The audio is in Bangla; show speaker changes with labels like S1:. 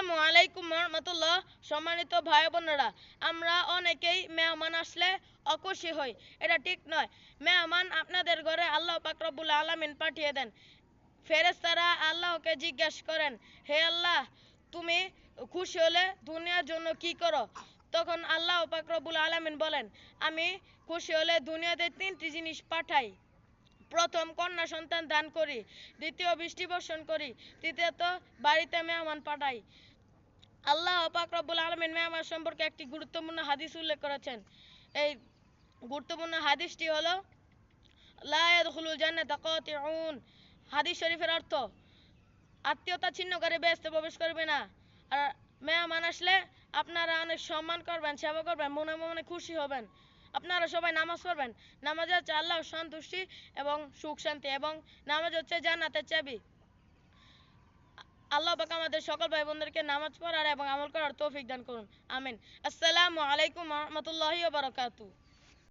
S1: আসসালামু আলাইকুম রহমতুল্লাহ। সম্মানিত ভাই বোনেরা, আমরা অনেকেই মেহমান আসলে অখুশি হই। এটা ঠিক নয়। মেহমান আপনাদের ঘরে আল্লাহ পাক রব্বুল আলামিন পাঠিয়ে দেন। ফেরেশতারা আল্লাহকে জিজ্ঞেস করেন, হে আল্লাহ, তুমি খুশি হলে দুনিয়ার জন্য কি করো? তখন আল্লাহ পাক রব্বুল আলামিন বলেন, আমি খুশি হলে দুনিয়াতে তিনটি জিনিস পাঠাই। প্রথম, কন্যা সন্তান দান করি। দ্বিতীয়, বৃষ্টি বর্ষণ করি। তৃতীয়ত, বাড়িতে মেহমান পাঠাই। আল্লাহ পাক রব্বুল আলামিন মেহমান সম্পর্কে একটি গুরুত্বপূর্ণ হাদিস উল্লেখ করেছেন। এই গুরুত্বপূর্ণ হাদিসটি হলো লা ইয়াদখুলুল জান্নাতা কাতিউন। হাদিস শরীফের অর্থ, আত্মীয়তা ছিন্ন করে বেহেশতে প্রবেশ করবে না। আর মেহমান আসলে আপনারা অনেক সম্মান করবেন, সেবা করবেন, মনে মনে খুশি হবেন। আপনারা সবাই নামাজ পড়বেন। নামাজ হচ্ছে আল্লাহর সন্তুষ্টি এবং সুখ শান্তি, এবং নামাজ হচ্ছে জান্নাতের চাবি। আল্লাহ পাক আমাদের সকল ভাই বোনদেরকে নামাজ পড়ার এবং আমল করার তৌফিক দান করুন। আমিন। আসসালামু আলাইকুম ওয়া রাহমাতুল্লাহি ওয়া বারাকাতুহু।